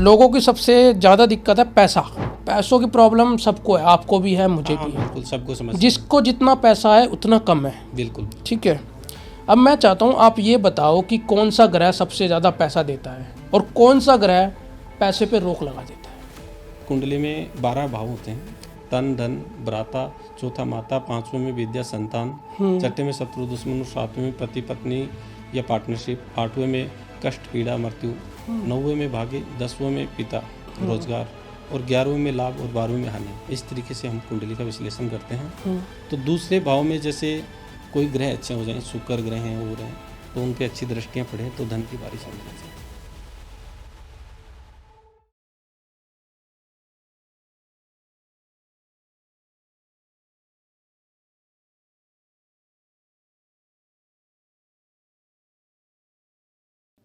लोगों की सबसे ज़्यादा दिक्कत है पैसा। पैसों की प्रॉब्लम सबको है, आपको भी है, मुझे भी है। बिल्कुल, सबको समझ जिसको जितना पैसा है उतना कम है। बिल्कुल। ठीक है, अब मैं चाहता हूँ आप ये बताओ कि कौन सा ग्रह सबसे ज़्यादा पैसा देता है और कौन सा ग्रह पैसे पे रोक लगा देता है। कुंडली में 12 भाव होते हैं। तन, धन, भ्राता, चौथा माता, पांचवें में विद्या, संतान, छठे में शत्रु दुश्मन, सातवें में पति पत्नी या पार्टनरशिप, आठवें में कष्ट पीड़ा मृत्यु, नौवें में भाग्य, 10वें में पिता रोजगार और 11वें में लाभ और 12वें में हानि। इस तरीके से हम कुंडली का विश्लेषण करते हैं। तो दूसरे भाव में जैसे कोई ग्रह अच्छे हो जाएं, शुक्र ग्रह हैं, वो रहें, तो उन पे अच्छी दृष्टियाँ पड़े तो धन की बारिश होने लग जाए।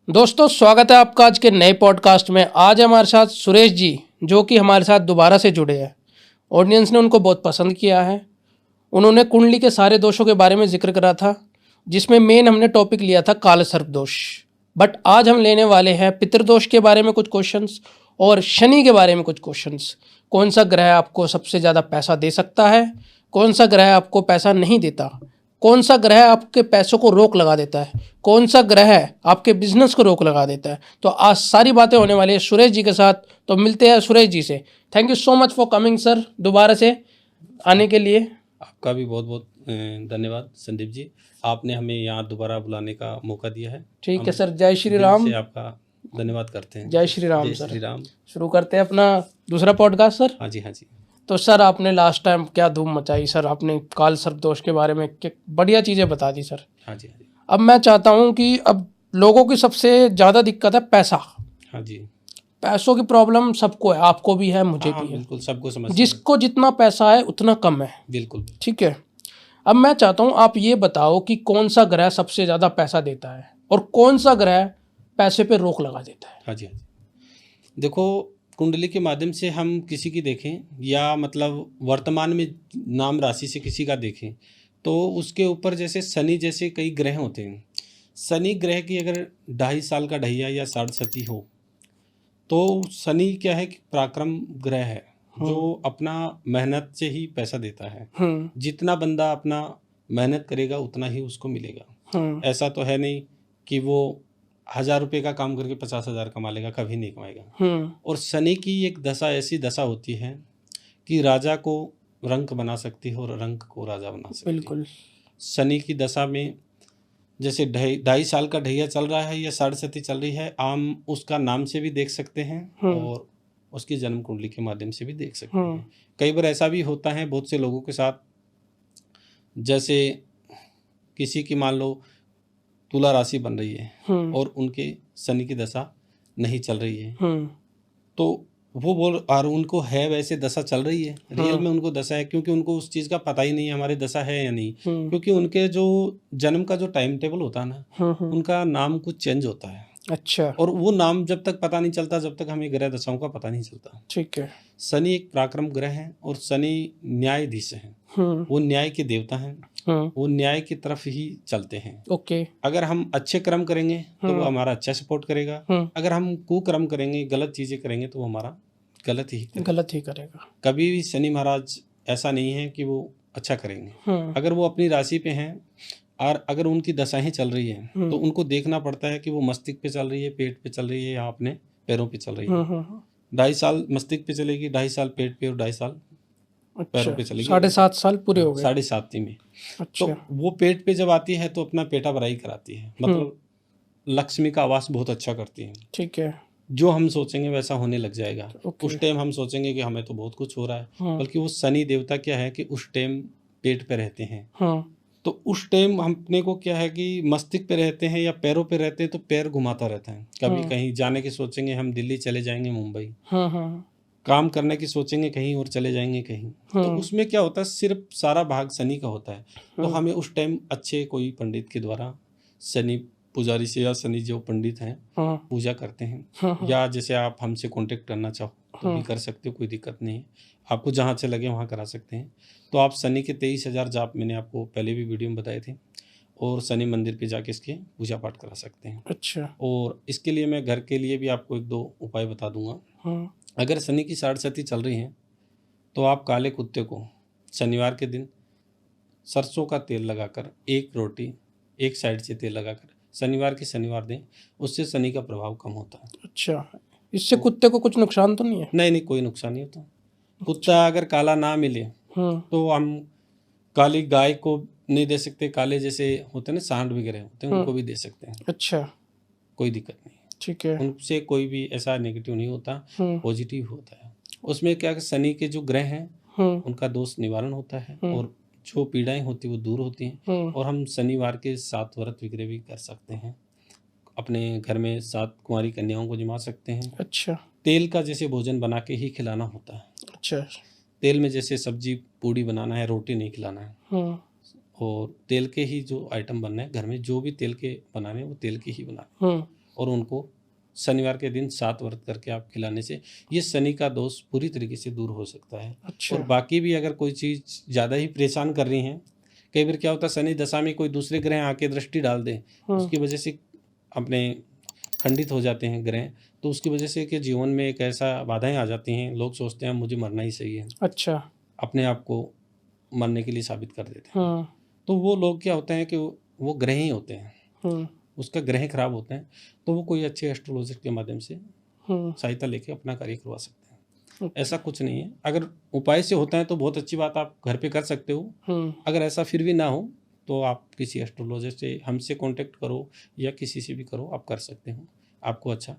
दोस्तों स्वागत है आपका आज के नए पॉडकास्ट में। आज हमारे साथ सुरेश जी, जो कि हमारे साथ दोबारा से जुड़े हैं। ऑडियंस ने उनको बहुत पसंद किया है। उन्होंने कुंडली के सारे दोषों के बारे में जिक्र करा था, जिसमें मेन हमने टॉपिक लिया था काल सर्प दोष। बट आज हम लेने वाले हैं पितृदोष के बारे में कुछ क्वेश्चंस और शनि के बारे में कुछ क्वेश्चंस। कौन सा ग्रह आपको सबसे ज़्यादा पैसा दे सकता है, कौन सा ग्रह आपको पैसा नहीं देता, कौन सा ग्रह आपके पैसों को रोक लगा देता है, कौन सा ग्रह आपके बिजनेस को रोक लगा देता है। तो आज सारी बातें होने वाली है सुरेश जी के साथ। तो मिलते हैं सुरेश जी से। Thank you so much for coming sir, दोबारा से आने के लिए। आपका भी बहुत बहुत धन्यवाद संदीप जी, आपने हमें यहाँ दोबारा बुलाने का मौका दिया है। ठीक है सर, जय श्री राम। से आपका धन्यवाद करते हैं। जय श्री राम जय सर। श्री राम। शुरू करते हैं अपना दूसरा पॉडकास्ट सर। हाँ जी, हाँ जी। तो सर आपने लास्ट टाइम क्या धूम मचाई सर, आपने काल सर्प दोष के बारे में बढ़िया चीज़ें बता दी सर। हाँ जी, हाँ जी। अब मैं चाहता हूँ कि अब लोगों की सबसे ज़्यादा दिक्कत है पैसा। हाँ जी। पैसों की प्रॉब्लम सबको है, आपको भी है, मुझे भी है। बिल्कुल, सबको समझ जिसको जितना पैसा है उतना कम है। बिल्कुल। ठीक है, अब मैं चाहता हूँ आप ये बताओ कि कौन सा ग्रह सबसे ज़्यादा पैसा देता है और कौन सा ग्रह पैसे पे रोक लगा देता है। हाँ जी, हाँ जी। देखो, कुंडली के माध्यम से हम किसी की देखें या मतलब वर्तमान में नाम राशि से किसी का देखें तो उसके ऊपर जैसे शनि जैसे कई ग्रह होते हैं। शनि ग्रह की अगर 2.5 साल का ढैया या साढ़े हो तो शनि क्या है कि पराक्रम ग्रह है, जो अपना मेहनत से ही पैसा देता है। जितना बंदा अपना मेहनत करेगा उतना ही उसको मिलेगा। ऐसा तो है नहीं कि वो 1000 रुपये का काम करके 50,000 कमा लेगा, कभी नहीं कमाएगा। और शनि की एक दशा ऐसी दशा होती है कि राजा को रंक बना सकती है और रंक को राजा बना सकती है। बिल्कुल। शनि की दशा में जैसे 2.5 साल का ढैया चल रहा है या साढ़े चल रही है, आम उसका नाम से भी देख सकते हैं और उसकी जन्म कुंडली के माध्यम से भी देख सकते हैं। कई बार ऐसा भी होता है बहुत से लोगों के साथ, जैसे किसी की मान लो तुला राशि बन रही है और उनके शनि की दशा नहीं चल रही है, तो वो बोल और उनको है वैसे दशा चल रही है, रियल में उनको दशा है, क्योंकि उनको उस चीज़ का पता ही नहीं है हमारे दशा है या नहीं। क्योंकि उनके जो जन्म का जो टाइम टेबल होता है ना, उनका नाम कुछ चेंज होता है। अच्छा। और वो नाम जब तक पता नहीं चलता, जब तक हमें ग्रह दशाओं का पता नहीं चलता। ठीक है। शनि एक पराक्रम ग्रह है और शनि न्यायाधीश है। वो न्याय के देवता हैं। वो न्याय की तरफ ही चलते हैं। ओके। अगर हम अच्छे कर्म करेंगे तो वो हमारा अच्छा सपोर्ट करेगा। अगर हम कुकर्म करेंगे, गलत चीजें करेंगे, तो वो हमारा गलत ही करेगा। कभी भी शनि महाराज ऐसा नहीं है कि वो अच्छा करेंगे। अगर वो अपनी राशि पे हैं और अगर उनकी दशाएं चल रही है तो उनको देखना पड़ता है कि वो मस्तिष्क पे चल रही है, पेट पे चल रही है या अपने पैरों पे चल रही है। 2.5 साल मस्तिष्क पे चलेगी, 2.5 साल पेट पे और 2.5 साल पैरों पे चलेगी। 7.5 साल पूरे हो गए। 7.5 में। अच्छा। तो वो पेट पे जब आती है तो अपना पेटा भराई कराती है, मतलब लक्ष्मी का आवास बहुत अच्छा करती है। ठीक है। जो हम सोचेंगे वैसा होने लग जाएगा। उस टाइम हम सोचेंगे कि हमें तो बहुत कुछ हो रहा है, बल्कि वो शनि देवता क्या है कि उस टाइम पेट पे रहते हैं। तो उस टाइम अपने को क्या है कि मस्तिष्क पे रहते हैं या पैरों पे रहते हैं तो पैर घुमाता रहता है। कभी कहीं जाने की सोचेंगे, हम दिल्ली चले जाएंगे, मुंबई। काम करने की सोचेंगे कहीं और चले जाएंगे कहीं। तो उसमें क्या होता है, सिर्फ सारा भाग शनि का होता है। तो हमें उस टाइम अच्छे कोई पंडित के द्वारा शनि पुजारी से या शनि जो पंडित हैं पूजा करते हैं, या जैसे आप हमसे कांटेक्ट करना चाहो तो भी कर सकते हो, कोई दिक्कत नहीं है। आपको जहाँ अच्छे लगे वहाँ करा सकते हैं। तो आप शनि के 23,000 जाप मैंने आपको पहले भी वीडियो में बताए थे। और शनि मंदिर पे जाके इसके पूजा पाठ करा सकते हैं। अच्छा। और इसके लिए मैं घर के लिए भी आपको 1-2 उपाय बता दूंगा। हम्म। अगर शनि की साढ़ेसाती चल रही है तो आप काले कुत्ते को शनिवार के दिन सरसों का तेल लगाकर एक रोटी एक साइड से तेल लगाकर शनिवार दें, उससे शनि का प्रभाव कम होता है। अच्छा, इससे कुत्ते को कुछ नुकसान तो नहीं है? नहीं, कोई नुकसान नहीं होता। कुत्ता अगर काला ना मिले तो हम काली गाय को नहीं दे सकते, काले जैसे होते हैं ना सांड वगैरह होते हैं उनको भी दे सकते हैं। अच्छा, कोई दिक्कत नहीं, ठीक है। उनसे कोई भी ऐसा नेगेटिव नहीं होता, पॉजिटिव होता है। उसमें क्या शनि के जो ग्रह हैं उनका दोष निवारण होता है और जो पीड़ाएं होती हैं वो दूर होती हैं। और हम शनिवार के 7 व्रत वगैरह भी कर सकते हैं, अपने घर में 7 कुंवारी कन्याओं को जिमा सकते हैं। अच्छा। तेल का जैसे भोजन बना के ही खिलाना होता है। अच्छा। तेल में जैसे सब्जी पूड़ी बनाना है, रोटी नहीं खिलाना है। और तेल के ही जो आइटम बनना है घर में, जो भी तेल के बनाने हैं वो तेल के ही बनाने और उनको शनिवार के दिन 7 व्रत करके आप खिलाने से ये शनि का दोष पूरी तरीके से दूर हो सकता है। अच्छा। और बाकी भी अगर कोई चीज़ ज़्यादा ही परेशान कर रही हैं, कई बार क्या होता है शनि दशा में कोई दूसरे ग्रह आके दृष्टि डाल दे, उसकी वजह से अपने खंडित हो जाते हैं ग्रह, तो उसकी वजह से कि जीवन में एक ऐसा बाधाएं आ जाती हैं, लोग सोचते हैं मुझे मरना ही सही है। अच्छा। अपने आप को मरने के लिए साबित कर देते हैं। तो वो लोग क्या होते हैं कि वो ग्रह ही होते हैं, उसका ग्रह खराब होते हैं, तो वो कोई अच्छे एस्ट्रोलॉजिस्ट के माध्यम से सहायता लेके अपना कार्य करवा सकते हैं। ऐसा कुछ नहीं है, अगर उपाय से होता है तो बहुत अच्छी बात, आप घर पे कर सकते हो। अगर ऐसा फिर भी ना हो तो आप किसी एस्ट्रोलॉजिस्ट से हमसे कांटेक्ट करो या किसी से भी करो, आप कर सकते हो, आपको अच्छा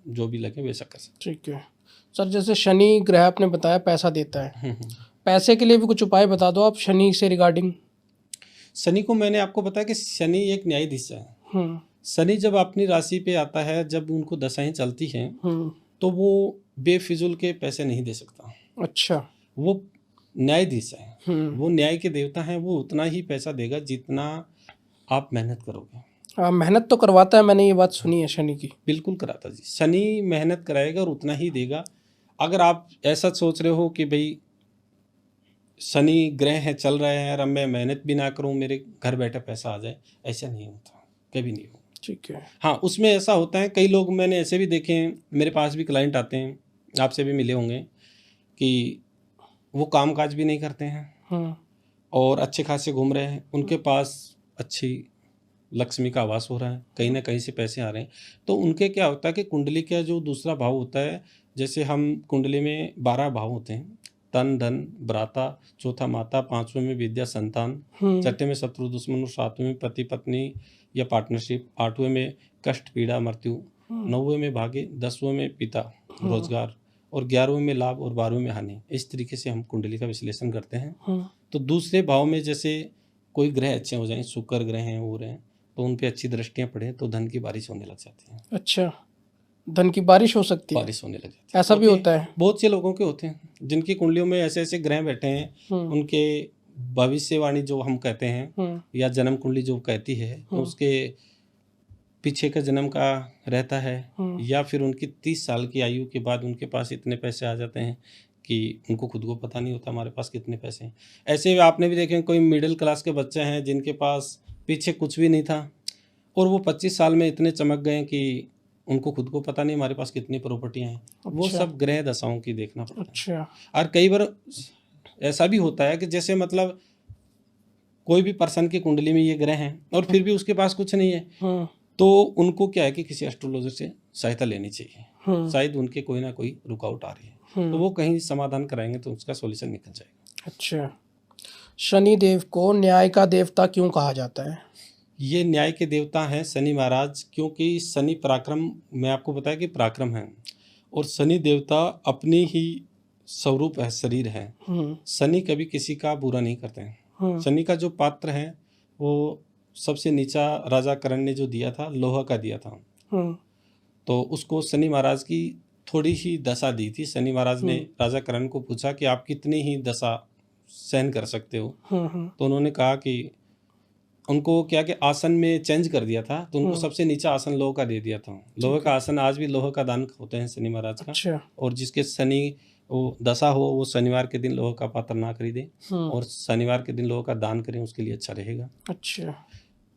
जो भी लगे वैसा कर सकते। ठीक है सर, जैसे शनि ग्रह आपने बताया पैसा देता है, पैसे के लिए भी कुछ उपाय बता दो आप शनि से रिगार्डिंग। शनि को मैंने आपको बताया कि शनि एक न्यायाधीश है। शनि जब अपनी राशि पे आता है, जब उनको दशाएं चलती हैं तो वो बेफिजूल के पैसे नहीं दे सकता। अच्छा। वो न्यायाधीश है, वो न्याय के देवता हैं, वो उतना ही पैसा देगा जितना आप मेहनत करोगे। मेहनत तो करवाता है, मैंने ये बात सुनी है शनि की। बिल्कुल कराता जी, शनि मेहनत कराएगा और उतना ही देगा। अगर आप ऐसा सोच रहे हो कि भाई शनि ग्रह है चल रहे हैं और अब मैं मेहनत भी ना करूं मेरे घर बैठे पैसा आ जाए, ऐसा नहीं होता, कभी नहीं होगा। ठीक है। हाँ, उसमें ऐसा होता है, कई लोग मैंने ऐसे भी देखे हैं, मेरे पास भी क्लाइंट आते हैं, आपसे भी मिले होंगे, कि वो काम काज भी नहीं करते हैं और अच्छे खासे घूम रहे हैं, उनके पास अच्छी लक्ष्मी का आवास हो रहा है, कहीं ना कहीं से पैसे आ रहे हैं। तो उनके क्या होता है कि कुंडली का जो दूसरा भाव होता है, जैसे हम कुंडली में 12 भाव होते हैं, तन धन भ्राता, चौथा माता, 5वें में विद्या संतान, छठे में शत्रु दुश्मन, 7वें में पति पत्नी या पार्टनरशिप, 8वें में कष्ट पीड़ा मृत्यु, 9वें में भाग्य, 10वें में पिता रोजगार और 11वें में लाभ और 12वें में हानि। इस तरीके से हम कुंडली का विश्लेषण करते हैं। तो दूसरे भाव में जैसे कोई ग्रह अच्छे हो जाएं, शुक्र ग्रह हैं वो रहे, तो उन पे अच्छी दृष्टियां पड़े तो धन की बारिश होने लग जाती है। अच्छा, धन की बारिश हो सकती है? बारिश होने लग जाती है, ऐसा भी होता है? बहुत से लोगों के होते हैं जिनकी कुंडलियों में ऐसे ऐसे ग्रह बैठे हैं, उनके भविष्यवाणी जो हम कहते हैं या जन्म कुंडली जो कहती है, तो उसके पीछे का जन्म का रहता है, या फिर उनकी 30 साल की आयु के बाद उनके पास इतने पैसे आ जाते हैं कि उनको खुद को पता नहीं होता हमारे पास कितने पैसे हैं। ऐसे आपने भी देखे कोई मिडिल क्लास के बच्चे हैं जिनके पास पीछे कुछ भी नहीं था और वो 25 साल में इतने चमक गए कि उनको खुद को पता नहीं हमारे पास कितनी प्रॉपर्टियां हैं। अच्छा। वो सब ग्रह दशाओं की देखना पड़ता है। अच्छा। और कई बार ऐसा भी होता है कि जैसे मतलब कोई भी पर्सन की कुंडली में ये ग्रह हैं और फिर भी उसके पास कुछ नहीं है, तो उनको क्या है कि किसी एस्ट्रोलॉजर से सहायता लेनी चाहिए। शायद उनके कोई ना कोई रुकावट आ रही है, तो वो कहीं समाधान कराएंगे तो उसका सॉल्यूशन निकल जाएगा। अच्छा, शनि देव को न्याय का देवता क्यों कहा जाता है? ये न्याय के देवता हैं शनि महाराज, क्योंकि शनि पराक्रम, मैं आपको बताया कि पराक्रम है, और शनि देवता अपनी ही स्वरूप है, शरीर है। शनि कभी किसी का बुरा नहीं करते हैं। शनि का जो पात्र है वो सबसे नीचा राजा करण ने जो दिया था, लोहा का दिया था, तो उसको शनि महाराज की थोड़ी ही दशा दी थी। शनि महाराज ने राजा करण को पूछा कि आप कितनी ही दशा सहन कर सकते हो, तो उन्होंने कहा कि उनको क्या कि आसन में चेंज कर दिया था, तो उनको सबसे नीचा आसन लोहे का दे दिया था। लोहे का आसन आज भी लोहे का दान होते हैं शनि महाराज का। अच्छा। और जिसके शनि वो दशा हो वो शनिवार के दिन लोहे का पात्र ना खरीदे और शनिवार के दिन लोहे का दान करें, उसके लिए अच्छा रहेगा। अच्छा।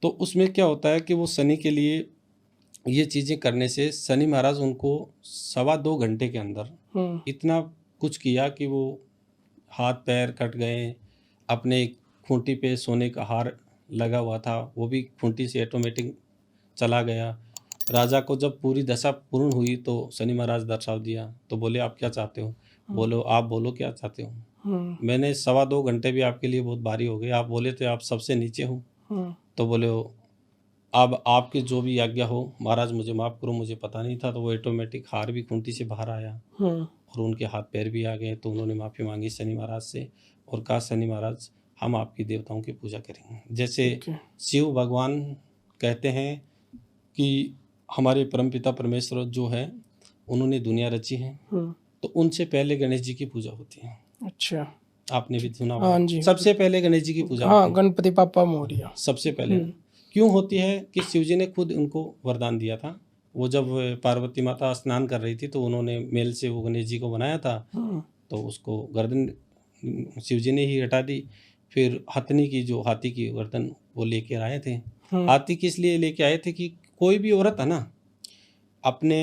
तो उसमें क्या होता है कि वो शनि के लिए ये चीज़ें करने से शनि महाराज उनको 2.25 घंटे के अंदर इतना कुछ किया कि वो हाथ पैर कट गए, अपने खूंटी पे सोने का हार लगा हुआ था वो भी खूंटी से ऑटोमेटिक चला गया। राजा को जब पूरी दशा पूर्ण हुई तो शनि महाराज दर्शाव दिया, तो बोले आप क्या चाहते हो? बोलो, आप बोलो क्या चाहते हो? मैंने 2.25 घंटे भी आपके लिए बहुत भारी हो गए, आप बोले थे आप सबसे नीचे हो। तो बोले अब आपकी जो भी आज्ञा हो महाराज, मुझे माफ़ करो, मुझे पता नहीं था। तो वो ऑटोमेटिक हार भी खूंटी से बाहर आया और उनके हाथ पैर भी आ गए। तो उन्होंने माफ़ी मांगी शनि महाराज से और कहा शनि महाराज हम आपकी देवताओं की पूजा करेंगे। जैसे शिव भगवान कहते हैं कि हमारे परमपिता परमेश्वर जो है उन्होंने दुनिया रची है, तो उनसे पहले गणेश जी की पूजा होती है। अच्छा, आपने भी सुना हाँ होगा, जी, सबसे पहले गणेश जी की पूजा हाँ, होती है। गणपति पापा मौर्य सबसे पहले क्यों होती है कि शिव जी ने खुद उनको वरदान दिया था। वो जब पार्वती माता स्नान कर रही थी तो उन्होंने मेल से वो गणेश जी को बनाया था, तो उसको गर्दन शिव जी ने ही हटा दी। फिर हथनी की जो हाथी की गर्दन वो लेके आए थे। हाथी किस लिए लेके आए थे कि कोई भी औरत है ना अपने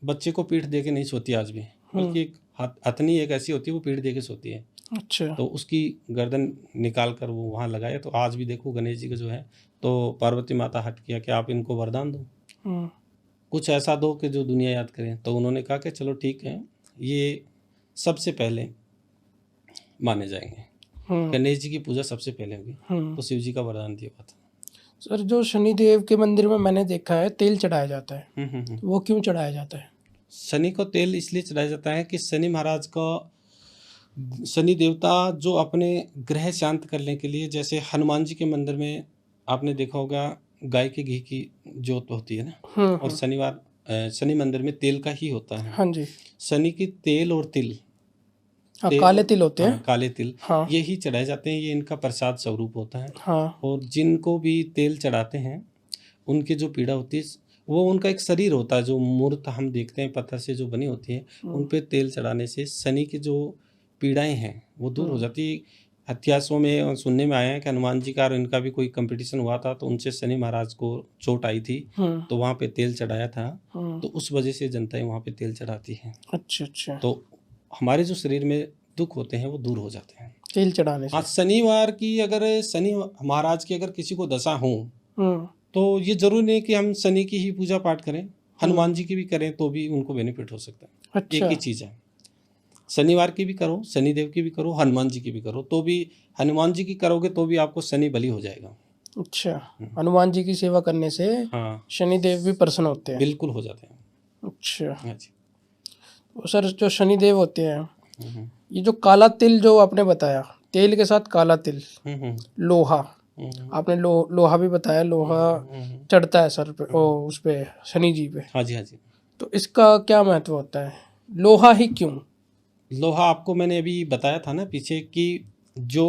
बच्चे को पीठ दे के नहीं सोती आज भी, बल्कि एक हथनी एक ऐसी होती है वो पीठ दे के सोती है। अच्छा, तो उसकी गर्दन निकाल कर वो वहाँ लगाया। तो आज भी देखो गणेश जी का जो है, तो पार्वती माता हट किया कि आप इनको वरदान दो, कुछ ऐसा दो कि जो दुनिया याद करें। तो उन्होंने कहा कि चलो ठीक है, ये सबसे पहले माने जाएंगे, गणेश जी की पूजा सबसे पहले होगी। तो शिव जी का वरदान दिया हुआ था। सर जो शनिदेव के मंदिर में मैंने देखा है तेल चढ़ाया जाता है, वो क्यों चढ़ाया जाता है? शनि को तेल इसलिए चढ़ाया जाता है कि शनि महाराज का, शनि देवता जो अपने ग्रह शांत करने के लिए, जैसे हनुमान जी के मंदिर में आपने देखा होगा गाय के घी की जोत होती है ना, और शनि मंदिर में तेल का ही होता है। हाँ जी, शनि की तेल और तिल, हाँ, काले तिल होते हैं। हाँ, काले तिल, हाँ, यही चढ़ाए जाते हैं, ये इनका प्रसाद स्वरूप होता है। हाँ, और जिनको भी तेल चढ़ाते हैं उनकी जो पीड़ा होती है, वो उनका एक शरीर होता है जो मूर्त हम देखते हैं पत्थर से जो बनी होती है, उन पे तेल चढ़ाने से शनि की जो पीड़ाएं हैं वो दूर हो जाती है। इतिहासों में और सुनने में आया है कि हनुमान जी का और इनका भी कोई कंपटीशन हुआ था, तो उनसे शनि महाराज को चोट आई थी, तो वहाँ पे तेल चढ़ाया था, तो उस वजह से जनताएं वहाँ पे तेल चढ़ाती हैं। अच्छा अच्छा, तो हमारे जो शरीर में दुख होते हैं वो दूर हो जाते हैं तेल चढ़ाने से। आज शनिवार की, अगर शनि महाराज की अगर किसी को दशा हो तो ये जरूरी नहीं कि हम शनि की ही पूजा पाठ करें, हनुमान जी की भी करें तो भी उनको बेनिफिट हो सकता है। अच्छा, एक ही चीज़ है, शनिवार की भी करो, शनिदेव की भी करो, हनुमान जी की भी करो, तो भी हनुमान जी की करोगे तो भी आपको शनि बली हो जाएगा। अच्छा, हनुमान जी की सेवा करने से हाँ, शनिदेव भी प्रसन्न होते हैं। बिल्कुल हो जाते हैं। अच्छा, हाँ जी। तो सर जो शनिदेव होते हैं, ये जो काला तिल जो आपने बताया, तेल के साथ काला तिल, लोहा, आपने लोहा भी बताया, लोहा चढ़ता है सर पे, ओ उस पे शनि जी पे। हाँ जी, हाँ जी। तो इसका क्या महत्व होता है? लोहा ही क्यों? लोहा आपको मैंने अभी बताया था ना पीछे कि जो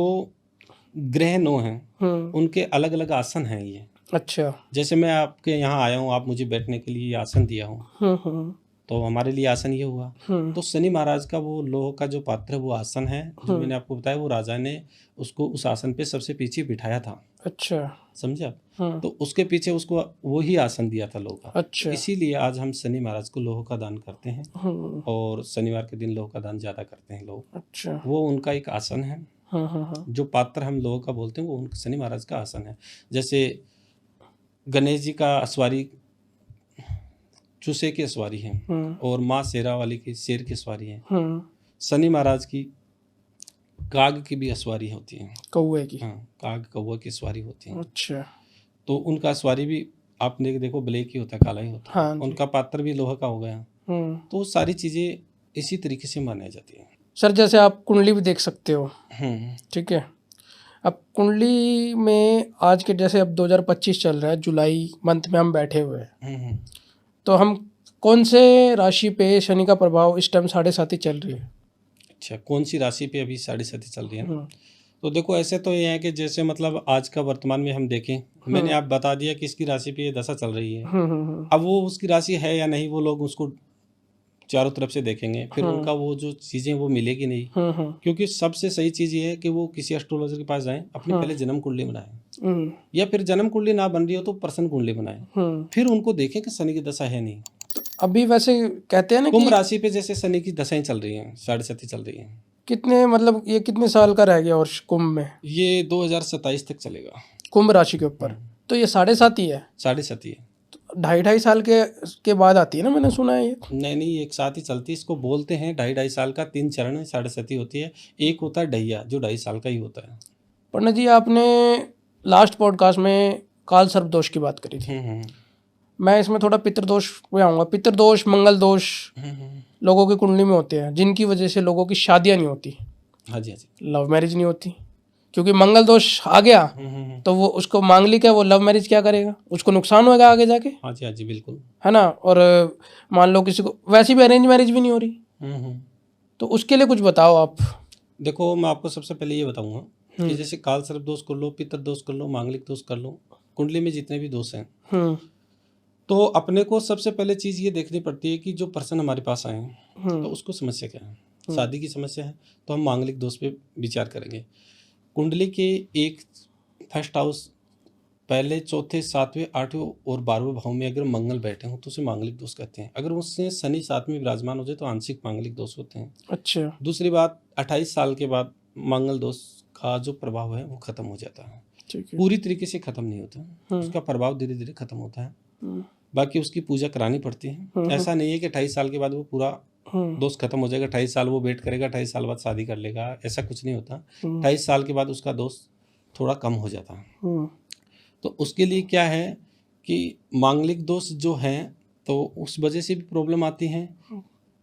ग्रह 9 हैं उनके अलग अलग आसन हैं ये। अच्छा, जैसे मैं आपके यहाँ आया हूँ, आप मुझे बैठने के लिए आसन दिया हूँ, तो हमारे लिए आसन ये हुआ। तो शनि महाराज का वो लोह का जो पात्र है वो आसन है, जो मैंने आपको बताया, वो राजा ने उसको उस आसन पे सबसे पीछे बिठाया था। अच्छा, समझे आप? तो उसके पीछे उसको वो ही आसन दिया था लोह का। अच्छा, इसीलिए आज हम शनि महाराज को लोह का दान करते हैं, और शनिवार के दिन लोह का दान ज़्यादा करते हैं लोग। अच्छा, वो उनका एक आसन है। जो पात्र हम लोह का बोलते हैं वो उनका शनि महाराज का आसन है। जैसे गणेश जी का सवारी चूसे की सवारी है, और माँ शेरा वाली की शेर की सवारी है। शनि महाराज की काग की भी सवारी होती है, कौवे की। हाँ, काग कौवा की सवारी होती है। अच्छा, तो उनका सवारी भी आपने देखो ब्लैक ही होता है, काला ही होता है। हाँ जी। उनका पात्र भी लोहा का हो गया। तो सारी चीज़ें इसी तरीके से मानी जाती हैं। सर जैसे आप कुंडली भी देख सकते हो, ठीक है। अब कुंडली में आज के जैसे अब 2025 चल रहा है, जुलाई मंथ में हम बैठे हुए हैं, तो हम कौन से राशि पे शनि का प्रभाव इस टाइम 7.5 चल रही है? अच्छा, कौन सी राशि पे अभी 7.5 चल रही है ना? तो देखो ऐसे तो ये है कि जैसे मतलब आज का वर्तमान में हम देखें, मैंने आप बता दिया कि इसकी राशि पे ये दशा चल रही है। अब वो उसकी राशि है या नहीं, वो लोग उसको चारों तरफ से देखेंगे, फिर उनका वो जो चीज़ें वो मिलेगी नहीं। क्योंकि सबसे सही चीज़ ये है कि वो किसी एस्ट्रोलॉजर के पास जाएं, अपनी पहले जन्म कुंडली बनाएं। या फिर जन्म कुंडली ना बन रही हो तो प्रश्न कुंडली बनाए, फिर उनको देखें कि शनि की दशा है नहीं। अभी वैसे कहते हैं ना कुंभ कि राशि पे जैसे शनि की दशाएं चल रही हैं, 7.5 चल रही हैं। कितने मतलब ये कितने साल का रह गया और कुंभ में, ये 2027 तक चलेगा कुंभ राशि के ऊपर, तो ये 7.5 ही है, 7.5 ही है। 2.5 साल के बाद आती है ना, मैंने सुना है ये। नहीं, एक साथ ही चलती है। इसको बोलते हैं 2.5 साल का 3 चरण है, 7.5 होती है। एक होता है डहिया जो 2.5 साल का ही होता है। पंडित जी, आपने लास्ट पॉडकास्ट में काल सर्प दोष की बात करी थी। मैं इसमें थोड़ा पितृदोष पे आऊँगा। पितृदोष, मंगल दोष लोगों की कुंडली में होते हैं, जिनकी वजह से लोगों की शादियाँ नहीं होती, हाँ जी, हाँ जी। लव मैरिज नहीं होती, क्योंकि मंगल दोष आ गया तो वो उसको मांगलिक है, वो लव मैरिज क्या करेगा, उसको नुकसान होगा आगे जाके। हाँ जी, हाँ जी, बिल्कुल। है ना। और मान लो किसी को वैसे भी अरेंज मैरिज भी नहीं हो रही, तो उसके लिए कुछ बताओ आप। देखो, मैं आपको सबसे पहले ये बताऊंगा कि जैसे काल सर्प दोष कर लो, पितर दोष कर लो, मांगलिक दोष कर लो, कुंडली में जितने भी दोष हैं, तो अपने को सबसे पहले चीज़ ये देखनी पड़ती है कि जो पर्सन हमारे पास आए हैं तो उसको समस्या क्या है। शादी की समस्या है तो हम मांगलिक दोष पे विचार करेंगे। कुंडली के एक फर्स्ट हाउस, पहले, चौथे, 7वें, 8वें और 12वें भाव में अगर मंगल बैठे हों तो उसे मांगलिक दोष कहते हैं। अगर उससे शनि 7 में विराजमान हो जाए तो आंशिक मांगलिक दोष होते हैं। अच्छा। दूसरी बात, 28 साल के बाद मंगल दोष का जो प्रभाव है वो खत्म हो जाता है। पूरी तरीके से खत्म नहीं होता, उसका प्रभाव धीरे धीरे खत्म होता है। बाकी उसकी पूजा करानी पड़ती है। ऐसा नहीं है कि 28 साल के बाद वो पूरा दोष खत्म हो जाएगा, 28 साल वो वेट करेगा, 28 साल बाद शादी कर लेगा, ऐसा कुछ नहीं होता। 28 साल के बाद उसका दोष थोड़ा कम हो जाता है। तो उसके लिए क्या है कि मांगलिक दोष जो हैं तो उस वजह से भी प्रॉब्लम आती हैं,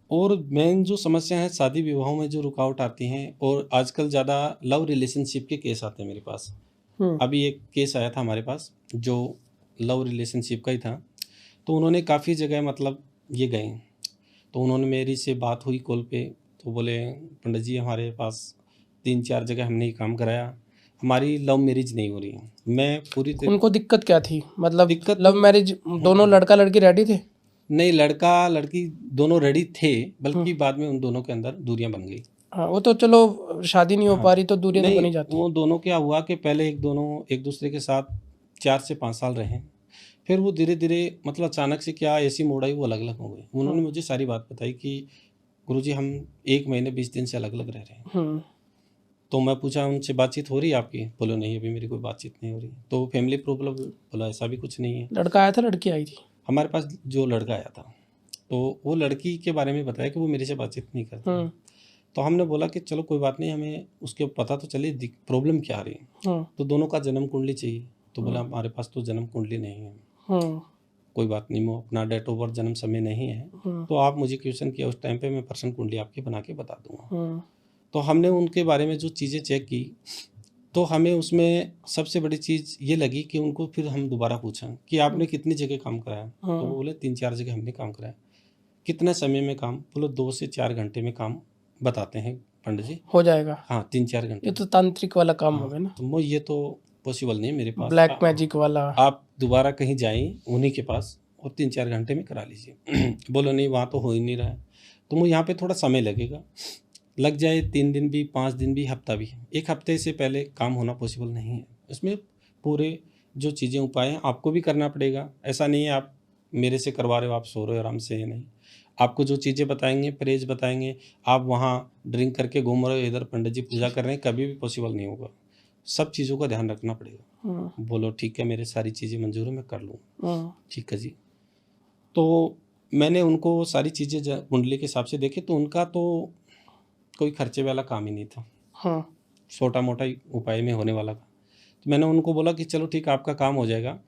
और मेन जो समस्या है शादी विवाहों में जो रुकावट आती हैं, और आजकल ज़्यादा लव रिलेशनशिप के केस आते हैं मेरे पास। अभी एक केस आया था हमारे पास जो लव रिलेशनशिप का ही था, तो उन्होंने काफ़ी जगह मतलब ये गए, तो उन्होंने मेरी से बात हुई कॉल पे, तो बोले पंडित जी हमारे पास 3-4 जगह हमने ये काम कराया, हमारी लव मैरिज नहीं हो रही है। मैं पूरी उनको दिक्कत क्या थी, मतलब दिक्कत लव मैरिज दोनों लड़का लड़की रेडी थे? नहीं, लड़का लड़की दोनों रेडी थे, बल्कि बाद में उन दोनों के अंदर दूरियां बन गई। हाँ, वो तो चलो शादी नहीं हो पा रही तो दूरियां तो बनी जाती। वो दोनों क्या हुआ कि पहले दोनों एक दूसरे के साथ 4 से 5 साल रहे, फिर वो धीरे धीरे मतलब अचानक से क्या ऐसी मोड़ आई, वो अलग अलग हो गए। उन्होंने मुझे सारी बात बताई कि गुरुजी हम 1 महीने 20 दिन से अलग अलग रह रहे हैं। तो मैं पूछा उनसे बातचीत हो रही है आपकी? बोलो नहीं, अभी मेरी कोई बातचीत नहीं हो रही। तो फैमिली प्रॉब्लम? बोला ऐसा भी कुछ नहीं है। लड़का आया था लड़की आई थी? हमारे पास जो लड़का आया था तो वो लड़की के बारे में बताया कि वो मेरे से बातचीत नहीं करती। तो हमने बोला कि चलो कोई बात नहीं, हमें उसके पता तो चले प्रॉब्लम क्या आ रही है। तो दोनों का जन्म कुंडली चाहिए, तो बोला हमारे पास तो जन्म कुंडली नहीं है। कोई बात नहीं, वो अपना डेट ऑफ बर्थ जन्म समय नहीं है, तो आप मुझे क्वेश्चन किया उस टाइम पे, मैं पर्सन कुंडली आपकी बना के बता दूंगा। तो हमने उनके बारे में जो चीज़ें चेक की, तो हमें उसमें सबसे बड़ी चीज़ ये लगी कि उनको फिर हम दोबारा पूछा कि आपने कितनी जगह काम कराया। तो वो बोले 3-4 जगह हमने काम कराया। कितने समय में काम? बोलो 2 से 4 घंटे में काम बताते हैं पंडित जी, हो जाएगा। हाँ 3-4 घंटे। ये तो तांत्रिक वाला काम हो गया ना। तो ये तो पॉसिबल नहीं है मेरे पास, ब्लैक मैजिक वाला। आप दोबारा कहीं जाइए उन्हीं के पास और 3-4 घंटे में करा लीजिए। बोलो नहीं, वहाँ तो हो ही नहीं रहा है, तो मुझे यहाँ पे थोड़ा समय लगेगा, लग जाए 3 दिन भी, 5 दिन भी, हफ्ता भी। 1 हफ्ते से पहले काम होना पॉसिबल नहीं है। इसमें पूरे जो चीज़ें उपाय हैं आपको भी करना पड़ेगा। ऐसा नहीं है आप मेरे से करवा रहे हो, आप सो रहे हो आराम से, नहीं। आपको जो चीज़ें बताएंगे, परहेज बताएंगे, आप वहाँ ड्रिंक करके घूम रहे हो, इधर पंडित जी पूजा कर रहे हैं, कभी भी पॉसिबल नहीं होगा। सब चीज़ों का ध्यान रखना पड़ेगा। बोलो ठीक है, मेरे सारी चीज़ें मंजूर है, मैं कर लूँ। ठीक है जी। तो मैंने उनको सारी चीज़ें कुंडली के हिसाब से देखे, तो उनका तो कोई खर्चे वाला काम ही नहीं था, छोटा मोटा ही उपाय में होने वाला था। तो मैंने उनको बोला कि चलो ठीक, आपका काम हो जाएगा।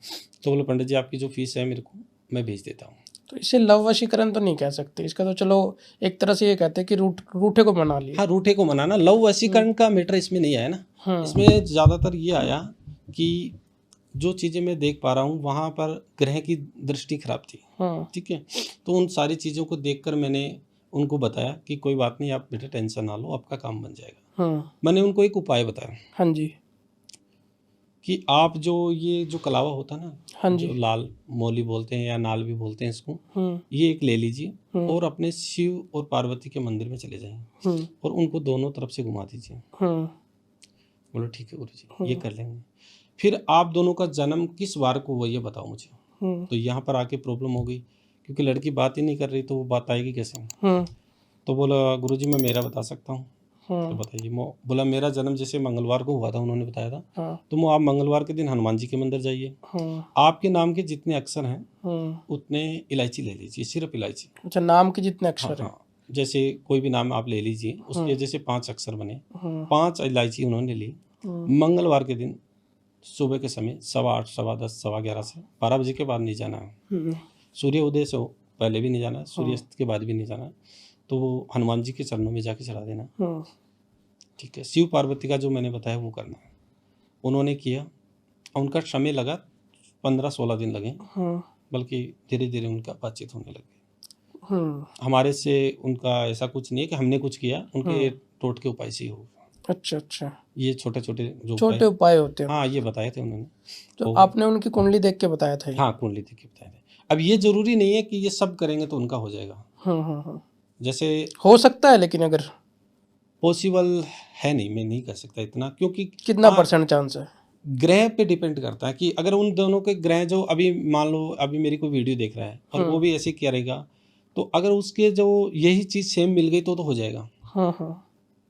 तो बोले पंडित जी आपकी जो फीस है मेरे को मैं भेज देता हूँ। तो इसे लव वशीकरण तो नहीं कह सकते, इसका तो चलो एक तरह से ये कहते हैं कि रूठे को मना लिया। हाँ, रूठे को मनाना। लव वशीकरण का मैटर इसमें नहीं आया ना। इसमें ज़्यादातर ये आया कि जो चीज़ें मैं देख पा रहा हूँ वहाँ पर ग्रह की दृष्टि खराब थी। ठीक है, तो उन सारी चीज़ों को देखकर मैंने उनको बताया कि कोई बात नहीं, आप बेटा टेंशन ना लो, आपका काम बन जाएगा। मैंने उनको एक उपाय बताया। हाँ जी। कि आप जो ये जो कलावा होता है ना, हाँ जी, जो लाल मोली बोलते हैं या नाल भी बोलते हैं इसको, ये एक ले लीजिए और अपने शिव और पार्वती के मंदिर में चले जाएं और उनको दोनों तरफ से घुमा दीजिए। बोलो ठीक है गुरुजी, ये कर लेंगे। फिर आप दोनों का जन्म किस वार को हुआ ये बताओ मुझे। हम्म तो यहाँ पर आके प्रॉब्लम हो गई, क्योंकि लड़की बात ही नहीं कर रही, तो वो बात आएगी कैसे। हम्म तो बोला गुरुजी मैं मेरा बता सकता हूँ। तो हम्म बताइए। बोला मेरा जन्म जैसे मंगलवार को हुआ था, उन्होंने बताया था। हाँ तो आप मंगलवार के दिन हनुमान जी के मंदिर जाइए, हम्म आपके नाम के जितने अक्षर हैं हम्म उतने इलायची ले लीजिए, सिर्फ इलायची। अच्छा, नाम के जितने हाँ अक्षर हैं। हाँ, जैसे कोई भी नाम आप ले लीजिए, उसके जैसे 5 अक्षर बने, हम्म 5 इलायची उन्होंने ली। हम्म मंगलवार के दिन सुबह के समय 8:15, 10:15, 11:15 से 12 बजे के बाद नहीं जाना है। हम्म सूर्य उदय से पहले भी नहीं जाना है, सूर्यास्त के बाद भी नहीं जाना है। तो वो हनुमान जी के चरणों में जाके चढ़ा देना। हम्म ठीक है। शिव पार्वती का जो मैंने बताया वो करना है। उन्होंने किया, उनका समय लगा 15-16 दिन लगे, हम्म बल्कि धीरे धीरे उनका बातचीत होने लगी। हम्म हमारे से उनका ऐसा कुछ नहीं है कि हमने कुछ किया, उनके टोटके उपाय से ही हो। अच्छा अच्छा, ये छोटे छोटे जो छोटे उपाय, उपाय होते हैं। हाँ ये बताए थे उन्होंने। तो तो आपने उनकी कुंडली देख के बताया था ये? हाँ, कुंडली देख के बताए थे। अब ये जरूरी नहीं है कि ये सब करेंगे तो उनका हो जाएगा। हम्म, जैसे हो सकता है, लेकिन अगर पॉसिबल है नहीं, मैं नहीं कह सकता इतना, क्योंकि कितना हाँ, % चांस है? ग्रह पे डिपेंड करता है कि अगर उन दोनों के ग्रह जो अभी मान लो अभी मेरी कोई वीडियो देख रहा है और वो भी ऐसे करेगा, तो अगर उसके जो यही चीज़ सेम मिल गई तो हो जाएगा, हाँ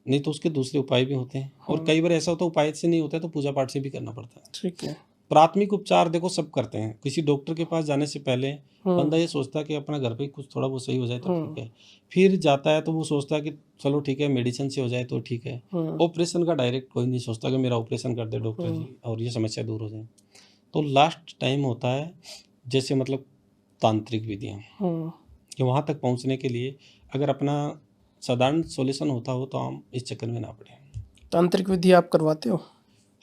नहीं तो उसके दूसरे उपाय भी होते हैं। और कई बार ऐसा होता है उपाय से नहीं होता है तो पूजा पाठ से भी करना पड़ता है। ठीक है। प्राथमिक उपचार देखो सब करते हैं, किसी डॉक्टर के पास जाने से पहले बंदा ये सोचता है कि अपना घर पे ही कुछ थोड़ा बहुत सही हो जाए तो ठीक है। फिर जाता है तो वो सोचता है कि चलो ठीक है मेडिसिन से हो जाए तो ठीक है। ऑपरेशन का डायरेक्ट कोई नहीं सोचता कि मेरा ऑपरेशन कर दे डॉक्टर जी और ये समस्या दूर हो जाए। तो लास्ट टाइम होता है जैसे मतलब तांत्रिक विधियाँ, कि वहाँ तक पहुँचने के लिए अगर अपना साधारण सॉल्यूशन होता हो तो हम इस चक्कर में ना पड़े। तांत्रिक विधि आप करवाते हो?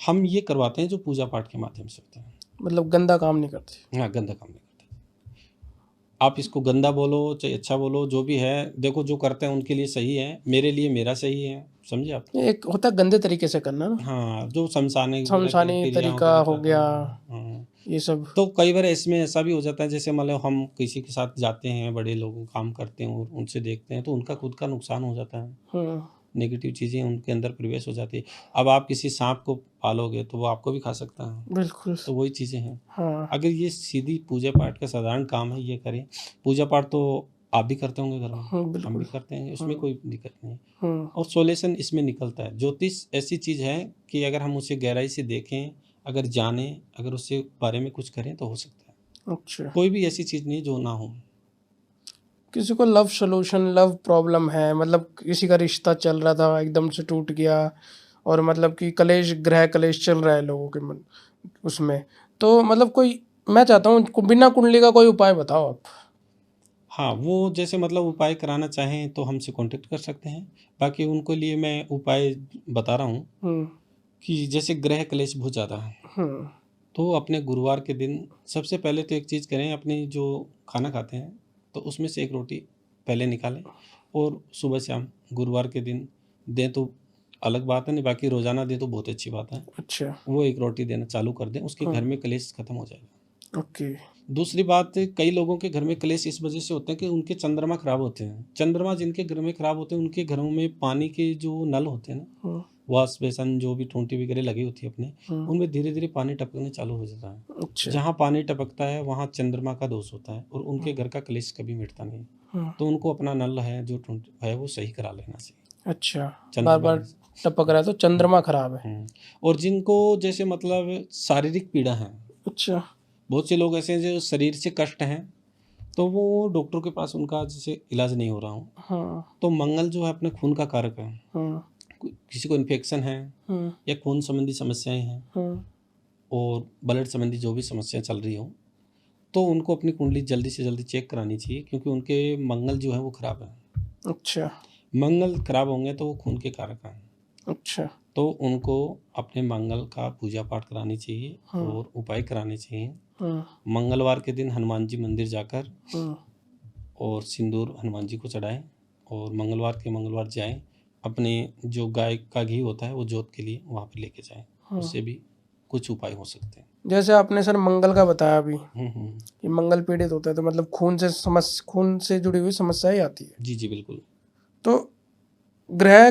हम ये करवाते हैं जो पूजा पाठ के माध्यम से होता है। मतलब गंदा काम नहीं करते? हाँ, गंदा काम नहीं करते। आप इसको गंदा बोलो चाहे अच्छा बोलो, जो भी है देखो जो करते हैं उनके लिए सही है, मेरे लिए मेरा सही है, समझे आप। एक होता है गंदे तरीके से करना ना, हाँ, जो शमशानी शमशानी तरीका हो गया, हाँ। ये सब। तो कई बार इसमें ऐसा भी हो जाता है जैसे मतलब हम किसी के साथ जाते हैं, बड़े लोग काम करते हैं और उनसे देखते हैं तो उनका खुद का नुकसान हो जाता है, नेगेटिव चीज़ें उनके अंदर प्रवेश हो जाती है। अब आप किसी सांप को पालोगे तो वो आपको भी खा सकता है, बिल्कुल। तो वही चीज़ें हैं। हाँ अगर ये सीधी पूजा पाठ का साधारण काम है ये करें, पूजा पाठ तो आप भी करते होंगे घर में, हम भी बिल्कुल। करते हैं, उसमें कोई दिक्कत नहीं। हम्म और सॉल्यूशन इसमें निकलता है। ज्योतिष ऐसी चीज़ है कि अगर हम उसे गहराई से देखें, अगर जानें, अगर उससे बारे में कुछ करें तो हो सकता है। अच्छा, कोई भी ऐसी चीज़ नहीं जो ना हो। किसी को लव सोल्यूशन, लव प्रॉब्लम है, मतलब किसी का रिश्ता चल रहा था एकदम से टूट गया, और मतलब कि कलेश, ग्रह कलेश चल रहा है लोगों के मन उसमें, तो मतलब कोई, मैं चाहता हूँ बिना कुंडली का कोई उपाय बताओ आप। हाँ, वो जैसे मतलब उपाय कराना चाहें तो हमसे कांटेक्ट कर सकते हैं। बाकी उनको लिए मैं उपाय बता रहा हूँ हम्म कि जैसे ग्रह क्लेश बहुत ज़्यादा है हम्म तो अपने गुरुवार के दिन सबसे पहले तो एक चीज़ करें, अपनी जो खाना खाते हैं तो उसमें से एक रोटी पहले निकालें और सुबह शाम गुरुवार के दिन दें तो अलग बात है, नहीं बाकी रोज़ाना दें तो बहुत अच्छी बात है। अच्छा, वो एक रोटी देना चालू कर दें, उसके घर में क्लेश खत्म हो जाएगा। ओके। दूसरी बात, कई लोगों के घर में क्लेश इस वजह से होते हैं कि उनके चंद्रमा खराब होते हैं। चंद्रमा जिनके घर में खराब होते हैं उनके घरों में पानी के जो नल होते हैं ना, हम्म वॉश बेसन जो भी टूंटी वगैरह लगी होती है अपने, हम्म, उनमें धीरे धीरे पानी टपकने चालू हो जाता है। अच्छा। जहाँ पानी टपकता है वहाँ चंद्रमा का दोष होता है और उनके घर का क्लेश कभी मिटता नहीं। हम्म, तो उनको अपना नल है जो टूंटी है वो सही करा लेना चाहिए। अच्छा, बार चंद्रमा बार टपक रहा है तो चंद्रमा खराब है। और जिनको जैसे मतलब शारीरिक पीड़ा है, अच्छा। बहुत से लोग ऐसे हैं जो शरीर से कष्ट हैं तो वो डॉक्टर के पास उनका जैसे इलाज नहीं हो रहा हो, हाँ तो मंगल जो है अपने खून का कारक है। हाँ किसी को इन्फेक्शन है हाँ या खून संबंधी समस्याएं हैं हाँ और ब्लड संबंधी जो भी समस्याएं चल रही हो तो उनको अपनी कुंडली जल्दी से जल्दी चेक करानी चाहिए, क्योंकि उनके मंगल जो है वो खराब है। अच्छा मंगल खराब होंगे तो वो खून के कारक हैं, अच्छा। तो उनको अपने मंगल का पूजा पाठ करानी चाहिए और उपाय कराने चाहिए। मंगलवार के दिन हनुमान जी मंदिर जाकर और सिंदूर हनुमान जी को चढ़ाएं और मंगलवार जाएं, अपने जो गाय का घी होता है वो जोत के लिए वहाँ पर लेके जाएं, उससे भी कुछ उपाय हो सकते हैं। जैसे आपने सर मंगल का बताया अभी हम्म। कि मंगल पीड़ित होता है तो मतलब खून से जुड़ी हुई समस्याएं आती है, जी जी बिल्कुल। तो ग्रह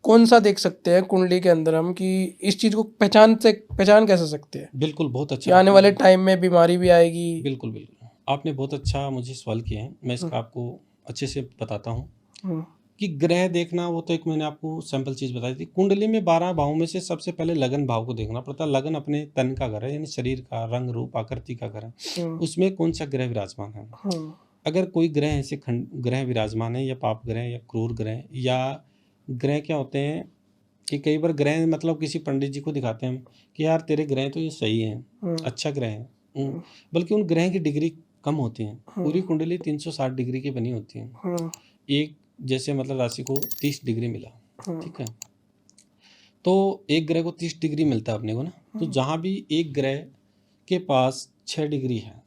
कौन सा देख सकते हैं कुंडली के अंदर हम कि इस चीज को पहचान कैसे सकते हैं बिल्कुल, बहुत कि अच्छा आने वाले टाइम में बीमारी भी आएगी? बिल्कुल, बिल्कुल। आपने बहुत अच्छा मुझे सवाल किया है, मैं इसका आपको अच्छे से बताता हूँ हम्म, कि ग्रह देखना वो तो एक मैंने आपको सिंपल चीज़ बताई थी। कुंडली में 12 भावों में से सबसे पहले लगन भाव को देखना पड़ता है। लगन अपने तन का घर है, यानी शरीर का, रंग, रूप, आकृति का घर है। हम्म, उसमें कौन-सा ग्रह विराजमान है। हम्म, अगर कोई ग्रह ऐसे ग्रह विराजमान है या पाप ग्रह या क्रूर ग्रह या ग्रह क्या होते हैं कि कई बार ग्रह मतलब किसी पंडित जी को दिखाते हैं हम कि यार तेरे ग्रह तो ये सही हैं, अच्छा ग्रह है। बल्कि उन ग्रह की डिग्री कम होती हैं। पूरी कुंडली 360 डिग्री की बनी होती है। एक जैसे मतलब राशि को 30 डिग्री मिला, ठीक है, तो एक ग्रह को 30 डिग्री मिलता है अपने को ना, तो जहाँ भी एक ग्रह के पास 6 डिग्री है,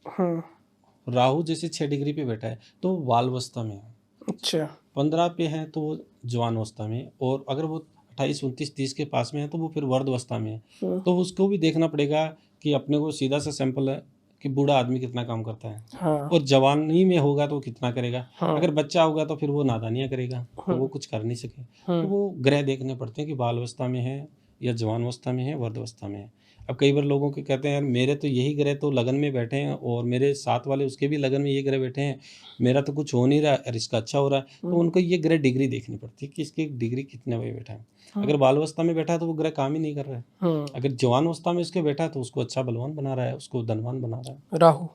राहु जैसे 6 डिग्री पे बैठा है तो वो बाल अवस्था में है, अच्छा 15 पे है तो वो जवान अवस्था में है, और अगर वो 28, 29, 30 के पास में है तो वो फिर वर्ध अवस्था में है। तो उसको भी देखना पड़ेगा कि अपने को सीधा सा सैंपल है कि बूढ़ा आदमी कितना काम करता है, हाँ और जवानी में होगा तो वो कितना करेगा। हाँ अगर बच्चा होगा तो फिर वो नादानियाँ करेगा, तो वो कुछ कर नहीं सके। तो वो ग्रह देखने पड़ते हैं कि बाल अवस्था में है या जवान अवस्था में है, वर्ध अवस्था में है। अब कई बार लोगों के कहते हैं यार मेरे तो यही ग्रह तो लगन में बैठे हैं और मेरे साथ वाले उसके भी लगन में ये ग्रह बैठे हैं, मेरा तो कुछ हो नहीं रहा और इसका अच्छा हो रहा है। तो उनको ये ग्रह डिग्री देखनी पड़ती है कि इसकी डिग्री कितने बजे बैठा है। अगर बाल अवस्था में बैठा है तो वो ग्रह काम ही नहीं कर रहा है। अगर जवान अवस्था में उसके बैठा है तो उसको अच्छा बलवान बना रहा है, उसको धनवान बना रहा है। राहु।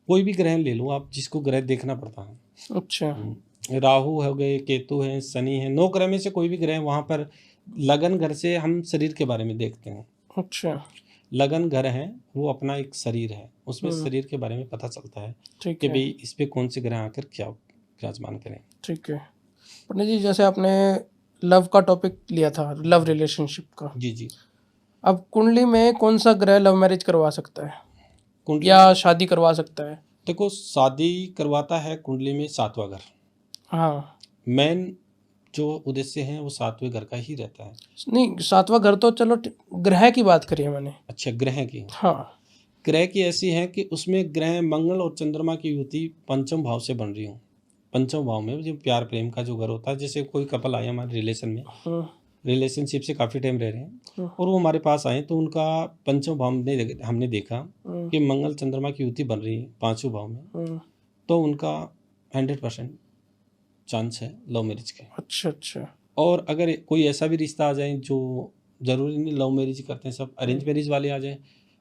कोई भी ग्रह ले लो आप, जिसको ग्रह देखना पड़ता है। अच्छा राहु हो गए, केतु हैं, शनि है, 9 ग्रह में से कोई भी ग्रह वहाँ पर लगन घर से हम शरीर के बारे में देखते हैं। अच्छा लगन घर है वो अपना एक शरीर है, उसमें शरीर के बारे में पता चलता है ठीक कि है भाई इस पे कौन से ग्रह आकर क्या विराजमान करें। ठीक है। पंडित जी जैसे आपने लव का टॉपिक लिया था, लव रिलेशनशिप का, जी जी। अब कुंडली में कौन सा ग्रह लव मैरिज करवा सकता है कुंडली या शादी करवा सकता है? देखो, शादी करवाता है कुंडली में 7वां घर। हाँ मेन जो उद्देश्य है वो 7वें घर का ही रहता है। नहीं, 7वां घर तो चलो ग्रह की बात करी है मैंने। अच्छा, ग्रह की, हाँ ग्रह की ऐसी है कि उसमें ग्रह मंगल और चंद्रमा की युति पंचम भाव से बन रही हो। पंचम भाव में जो प्यार प्रेम का जो घर होता है, जैसे कोई कपल आए हमारे रिलेशन में, रिलेशनशिप से काफ़ी टाइम रह रहे हैं और वो हमारे पास आए, तो उनका पंचम भाव में हमने देखा कि मंगल चंद्रमा की युति बन रही है 5वें भाव में, तो उनका 100% चांस है लव मैरिज के। अच्छा अच्छा और अगर कोई ऐसा भी रिश्ता आ जाए जो ज़रूरी नहीं लव मैरिज करते हैं, सब अरेंज मैरिज वाले आ जाएं,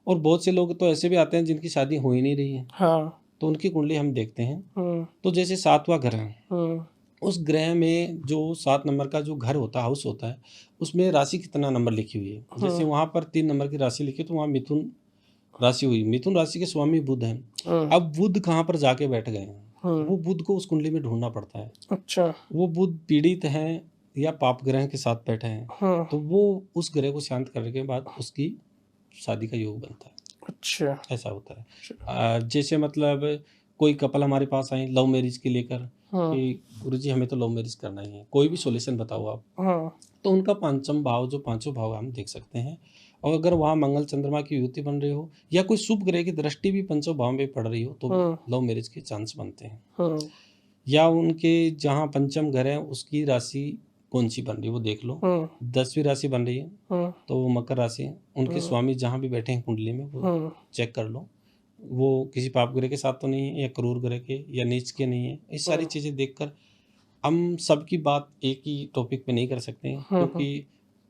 और बहुत से लोग तो ऐसे भी आते हैं जिनकी शादी हो ही नहीं रही है, हाँ तो उनकी कुंडली हम देखते हैं। तो जैसे 7वां घर है, उस ग्रह में जो 7 नंबर का जो घर होता है, हाउस होता है, उसमें राशि कितना नंबर लिखी हुई है। जैसे वहाँ पर 3 नंबर की राशि लिखी तो वहाँ मिथुन राशि हुई। मिथुन राशि के स्वामी बुध हैं। अब बुध कहाँ पर जाके बैठ गए हैं, वो बुध को उस कुंडली में ढूंढना पड़ता है। अच्छा वो बुध पीड़ित हैं या पाप ग्रह के साथ बैठे हैं, तो वो उस ग्रह को शांत करने के बाद उसकी शादी का योग बनता है। अच्छा ऐसा होता है। जैसे मतलब कोई कपल हमारे पास आए लव मैरिज के लेकर कि गुरुजी हमें तो लव मैरिज करना ही है, कोई भी सॉल्यूशन बताओ आप, तो उनका पंचम भाव जो 5वां भाव हम देख सकते हैं। और अगर वहाँ मंगल चंद्रमा की युति बन रही हो या कोई शुभ ग्रह की दृष्टि भी 5वें भाव में पड़ रही हो, तो लव मैरिज के चांस बनते हैं। या उनके जहाँ पंचम घर है उसकी राशि कौन सी बन रही है वो देख लो। 10वीं राशि बन रही है तो वो मकर राशि है। उनके स्वामी जहाँ भी बैठे हैं कुंडली में वो चेक कर लो, वो किसी पाप ग्रह के साथ तो नहीं है या क्रूर ग्रह के या नीच के नहीं है। इस सारी चीज़ें देखकर हम सबकी बात एक ही टॉपिक पे नहीं कर सकते हैं, क्योंकि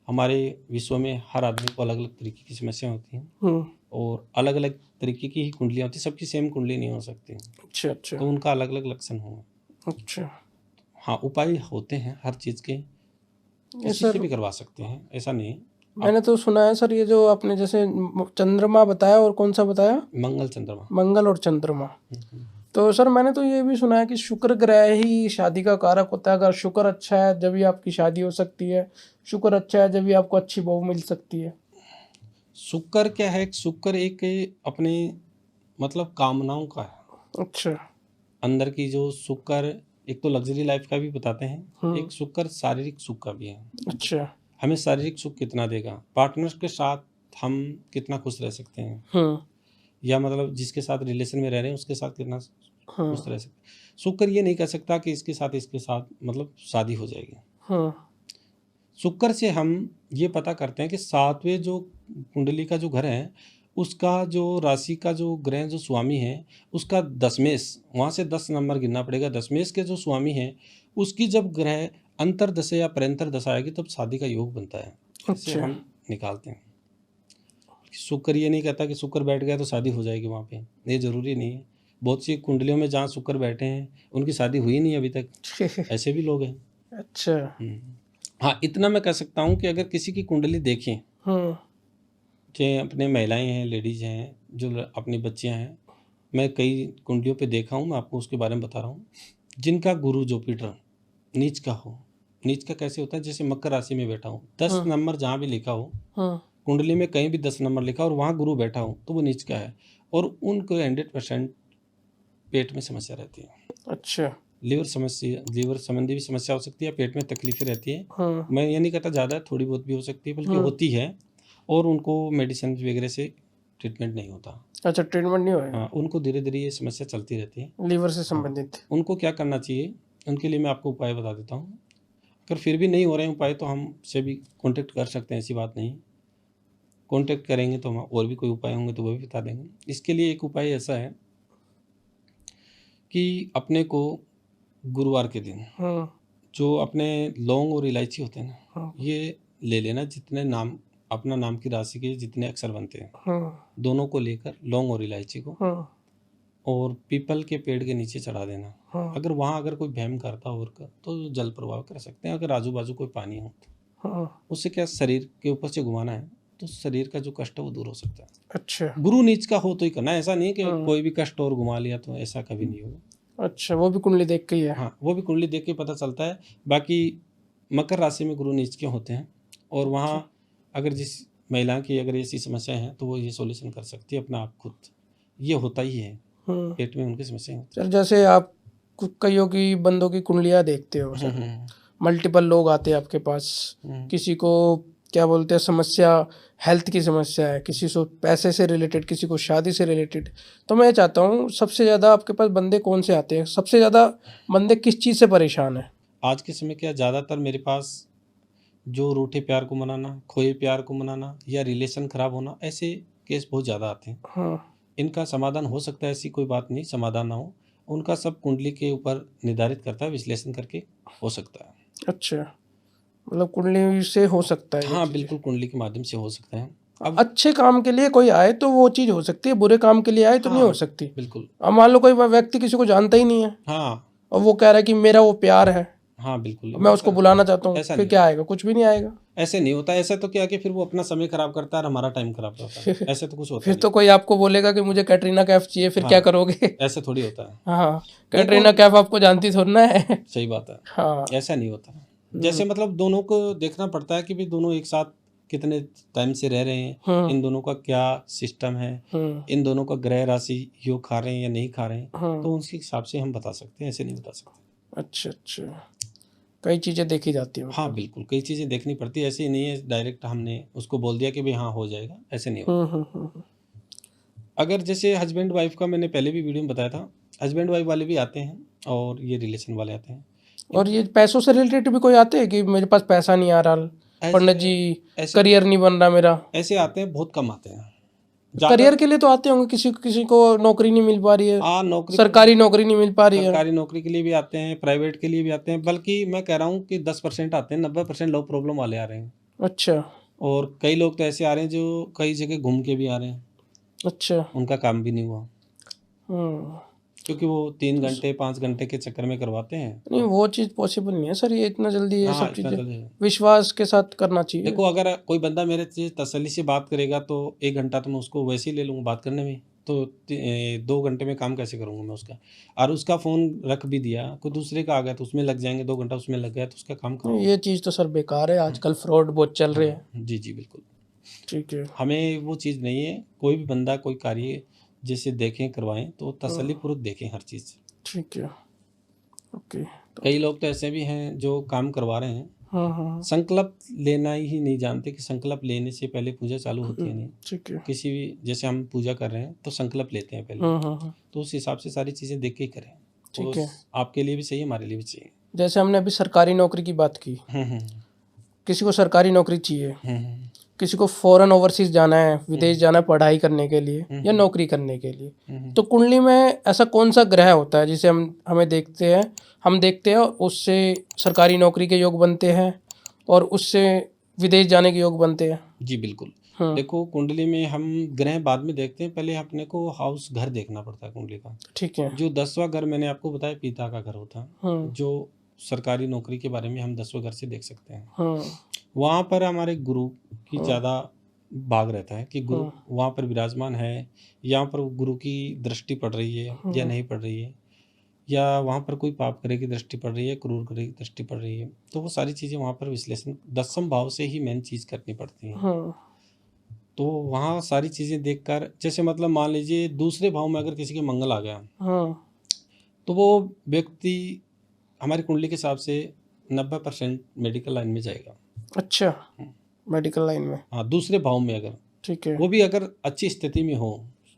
हमारे विश्व में हर आदमी को अलग अलग तरीके की समस्या होती हैं और अलग अलग तरीके की ही कुंडलियाँ होती हैं, सबकी सेम कुंडली नहीं हो सकती। अच्छा अच्छा तो उनका अलग अलग लक्षण होगा। अच्छा। हाँ, उपाय होते हैं हर चीज़ के, किसी से भी करवा सकते हैं, ऐसा नहीं। मैंने तो सुना है सर, ये जो आपने जैसे चंद्रमा बताया और कौन सा बताया, मंगल चंद्रमा, मंगल और चंद्रमा, तो सर मैंने तो ये भी सुना है कि शुक्र ग्रह ही शादी का कारक होता है। अगर शुक्र अच्छा है जब भी आपकी शादी हो सकती है, शुक्र अच्छा है जब भी आपको अच्छी बहू मिल सकती है। शुक्र क्या है, शुक्र एक अपने मतलब कामनाओं का है। अच्छा अंदर की जो शुक्र एक तो लग्जरी लाइफ का भी बताते हैं, एक शुक्र शारीरिक सुख का भी है। अच्छा हमें शारीरिक सुख कितना देगा, पार्टनर के साथ हम कितना खुश रह सकते हैं, या मतलब जिसके साथ रिलेशन में रह रहे हैं उसके साथ कितना खुश रह सकते हैं। शुक्र ये नहीं कह सकता कि इसके साथ मतलब शादी हो जाएगी। शुक्र से हम ये पता करते हैं कि 7वें जो कुंडली का जो घर है उसका जो राशि का जो ग्रह जो स्वामी है उसका दशमेश, वहाँ से 10 नंबर गिनना पड़ेगा। दशमेश के जो स्वामी हैं उसकी जब ग्रह अंतर्दशा या प्रंतर दशा आएगी तब शादी का योग बनता है। ऐसे अच्छा। हम निकालते हैं। शुक्र ये नहीं कहता कि शुक्र बैठ गया तो शादी हो जाएगी वहाँ पे, ये जरूरी नहीं है। बहुत सी कुंडलियों में जहाँ शुक्र बैठे हैं उनकी शादी हुई नहीं अभी तक, ऐसे भी लोग हैं। अच्छा। हाँ, इतना मैं कह सकता हूँ कि अगर किसी की कुंडली देखें, हम्म। चाहे अपने महिलाएं हैं, लेडीज हैं, जो अपनी बच्चियां हैं, मैं कई कुंडलियों पे देखा हूँ, मैं आपको उसके बारे में बता रहा हूँ। जिनका गुरु जुपिटर नीच का हो, नीच का कैसे होता है, जैसे मकर राशि में बैठा हो, 10 नंबर जहाँ भी लिखा हो कुंडली में, कहीं भी 10 नंबर लिखा और वहाँ गुरु बैठा हो तो वो नीच का है, और उनको 100% पेट में समस्या रहती है। अच्छा। लीवर संबंधी भी समस्या हो सकती है, पेट में तकलीफें रहती है। मैं ये नहीं कहता ज़्यादा, थोड़ी बहुत भी हो सकती है, बल्कि होती है, और उनको मेडिसिन वगैरह से ट्रीटमेंट नहीं होता। अच्छा, ट्रीटमेंट नहीं होगा। हाँ, उनको धीरे धीरे ये समस्या चलती रहती है लीवर से संबंधित। उनको क्या करना चाहिए, उनके लिए मैं आपको उपाय बता देता हूँ। अगर फिर भी नहीं हो रहे हैं उपाय तो हमसे भी कांटेक्ट कर सकते हैं, ऐसी बात नहीं। कांटेक्ट करेंगे तो हम और भी कोई उपाय होंगे तो वो भी बता देंगे। इसके लिए एक उपाय ऐसा है कि अपने को गुरुवार के दिन जो अपने लौंग और इलायची होते हैं ना, ये ले लेना, जितने नाम अपना नाम की राशि के जितने अक्षर बनते हैं दोनों को लेकर लौंग और इलायची को, और पीपल के पेड़ के नीचे चढ़ा देना। अगर वहाँ अगर कोई वहम करता और का तो जल प्रवाह कर सकते हैं। अगर आजू बाजू कोई पानी हो तो उससे क्या, शरीर के ऊपर से घुमाना है तो शरीर का जो कष्ट है वो दूर हो सकता है। अच्छा। गुरु नीच का हो तो ही करना, ऐसा नहीं कि कोई भी कष्ट और घुमा लिया, तो ऐसा कभी नहीं होगा। अच्छा, वो भी कुंडली देख के ही है। हाँ, वो भी कुंडली देख के पता चलता है। बाकी मकर राशि में गुरु नीच के होते हैं, और वहाँ अगर जिस महिला की अगर ऐसी समस्या है तो वो ये सॉल्यूशन कर सकती है अपना आप खुद। ये होता ही है, पेट में उनकी समस्या है। सर, जैसे आप कईयों की बंदों की कुंडलियाँ देखते हो सर, मल्टीपल लोग आते हैं आपके पास, किसी को क्या बोलते हैं समस्या, हेल्थ की समस्या है, किसी को पैसे से रिलेटेड, किसी को शादी से रिलेटेड, तो मैं चाहता हूँ सबसे ज़्यादा आपके पास बंदे कौन से आते हैं, सबसे ज़्यादा बंदे किस चीज़ से परेशान है? आज के समय क्या, ज़्यादातर मेरे पास जो रूठे प्यार को मनाना, खोए प्यार को मनाना, या रिलेशन खराब होना, ऐसे केस बहुत ज़्यादा आते हैं। इनका समाधान हो सकता है, ऐसी कोई बात नहीं समाधान ना हो, उनका सब कुंडली के ऊपर निर्धारित करता है, विश्लेषण करके हो सकता है। अच्छा, मतलब कुंडली से हो सकता है? हाँ बिल्कुल, कुंडली के माध्यम से हो सकता है। अब अच्छे काम के लिए कोई आए तो वो चीज़ हो सकती है, बुरे काम के लिए आए तो नहीं हो सकती। बिल्कुल। अब मान लो कोई व्यक्ति किसी को जानता ही नहीं है, हाँ, और वो कह रहा है कि मेरा वो प्यार है, हाँ बिल्कुल, मैं उसको बुलाना चाहता हूँ, ऐसा फिर क्या आएगा? कुछ भी नहीं आएगा। ऐसे नहीं होता। ऐसा तो क्या कि फिर वो अपना समय खराब करता है और हमारा टाइम खराब करता है, ऐसे तो कुछ होता फिर तो कोई आपको बोलेगा कि मुझे कैटरीना कैफ चाहिए, फिर क्या करोगे? ऐसे थोड़ी होता है। हाँ, कैटरीना कैफ आपको जानती थोड़ी ना है। सही बात है। हाँ, ऐसा नहीं होता। जैसे मतलब दोनों को देखना पड़ता है कि भी दोनों एक साथ कितने टाइम से रह रहे हैं, इन दोनों का क्या सिस्टम है, इन दोनों का ग्रह राशि योग खा रहे हैं या नहीं खा रहे हैं, तो उसके हिसाब से हम बता सकते हैं, ऐसे नहीं बता सकते। अच्छा अच्छा, कई चीज़ें देखी जाती हैं। हाँ बिल्कुल, कई चीज़ें देखनी पड़ती है, ऐसे ही नहीं है डायरेक्ट हमने उसको बोल दिया कि भाई हाँ हो जाएगा, ऐसे नहीं होता। अगर जैसे हस्बैंड वाइफ का मैंने पहले भी वीडियो में बताया था, हस्बैंड वाइफ वाले भी आते हैं और ये रिलेशन वाले आते हैं। और ये पैसों से रिलेटेड भी कोई आते हैं कि मेरे पास पैसा नहीं आ रहा, पंडित जी करियर नहीं बन रहा मेरा? ऐसे आते हैं, बहुत कम आते हैं। करियर के लिए तो आते होंगे, किसी को नौकरी नहीं मिल पा रही है, नौकरी, सरकारी नौकरी नहीं मिल पा रही है, सरकारी नौकरी के लिए भी आते हैं, प्राइवेट के लिए भी आते हैं। बल्कि मैं कह रहा हूँ कि 10% आते हैं, 90% लोग प्रॉब्लम वाले आ रहे हैं। अच्छा। और कई लोग तो ऐसे आ रहे हैं जो कई जगह घूम के भी आ रहे हैं। अच्छा। उनका काम भी नहीं हुआ, क्योंकि वो 3 घंटे 5 घंटे के चक्कर में करवाते हैं। नहीं, वो चीज़ पॉसिबल नहीं है सर, ये इतना जल्दी ये सब चीज़ें विश्वास के साथ करना चाहिए। देखो, अगर कोई बंदा मेरे से तसल्ली से बात करेगा तो 1 घंटा तो मैं उसको वैसे ही ले लूँगा बात करने में, तो 2 घंटे में काम कैसे करूँगा मैं उसका? और उसका फ़ोन रख भी दिया, कोई दूसरे का आ गया तो उसमें लग जाएंगे, 2 घंटा उसमें लग गया तो उसका काम करूँगा। ये चीज़ तो सर बेकार है, आजकल फ्रॉड बहुत चल रहे हैं। जी जी बिल्कुल, ठीक है। हमें वो चीज़ नहीं है। कोई भी बंदा कोई कार्य जैसे देखें करवाएं तो तसल्लीपूर्वक देखें हर चीज़। ठीक है, ओके। कई लोग तो ऐसे भी हैं जो काम करवा रहे हैं, संकल्प लेना ही नहीं जानते कि संकल्प लेने से पहले पूजा चालू होती है नहीं। ठीक है। किसी भी, जैसे हम पूजा कर रहे हैं तो संकल्प लेते हैं पहले, तो उस हिसाब से सारी चीज़ें देख के ही करें। ठीक है, आपके लिए भी चाहिए, हमारे लिए भी चाहिए। जैसे हमने अभी सरकारी नौकरी की बात की, किसी को सरकारी नौकरी चाहिए, हम्म, किसी को फॉरेन ओवरसीज जाना है, विदेश जाना है पढ़ाई करने के लिए या नौकरी करने के लिए, तो कुंडली में ऐसा कौन सा ग्रह होता है जिसे हम देखते हैं और उससे सरकारी नौकरी के योग बनते हैं और उससे विदेश जाने के योग बनते हैं? जी बिल्कुल। देखो कुंडली में हम ग्रह बाद में देखते हैं, पहले अपने को हाउस घर देखना पड़ता है कुंडली का। ठीक है। जो 10वां घर मैंने आपको बताया पिता का घर होता है, जो सरकारी नौकरी के बारे में हम 10वें घर से देख सकते हैं। वहाँ पर हमारे गुरु की ज़्यादा भाग रहता है कि गुरु वहाँ पर विराजमान है, यहाँ पर गुरु की दृष्टि पड़ रही है या नहीं पड़ रही है, या वहाँ पर कोई पाप करे की दृष्टि पड़ रही है, क्रूर करे की दृष्टि पड़ रही है, तो वो सारी चीज़ें वहाँ पर विश्लेषण 10वें भाव से ही मेन चीज़ करनी पड़ती है। तो वहाँ सारी चीज़ें देखकर, जैसे मतलब मान लीजिए दूसरे भाव में अगर किसी के मंगल आ गया, तो वो व्यक्ति हमारी कुंडली के हिसाब से 90% मेडिकल लाइन में जाएगा। अच्छा, मेडिकल लाइन में? हाँ, दूसरे भाव में अगर, ठीक है, वो भी अगर अच्छी स्थिति में हो,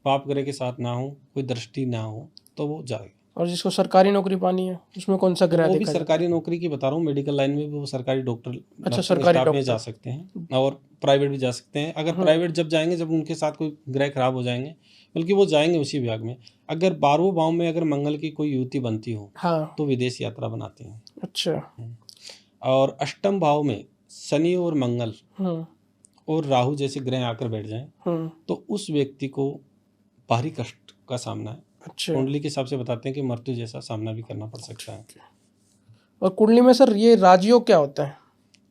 पाप ग्रह के साथ ना हो, कोई दृष्टि ना हो, तो वो जाएगा। और जिसको सरकारी नौकरी पानी है उसमें कौन सा ग्रह वो भी देखा सरकारी नौकरी की बता रहा हूँ, मेडिकल लाइन में भी वो सरकारी डॉक्टर, अच्छा, सरकारी स्टाफ में डॉक्टर जा सकते हैं और प्राइवेट भी जा सकते हैं। अगर प्राइवेट जब जाएंगे जब उनके साथ कोई ग्रह खराब हो जाएंगे, बल्कि वो जाएंगे उसी विभाग में। अगर 12वें भाव में अगर मंगल की कोई युति बनती हो, हाँ, तो विदेश यात्रा बनाते हैं। अच्छा। और अष्टम भाव में शनि और मंगल और राहु जैसे ग्रह आकर बैठ जाएं, तो उस व्यक्ति को बाहरी कष्ट का सामना है। अच्छा, कुंडली के हिसाब से बताते हैं कि मृत्यु जैसा सामना भी करना पड़ सकता है। और कुंडली में सर ये राजयोग क्या होता है?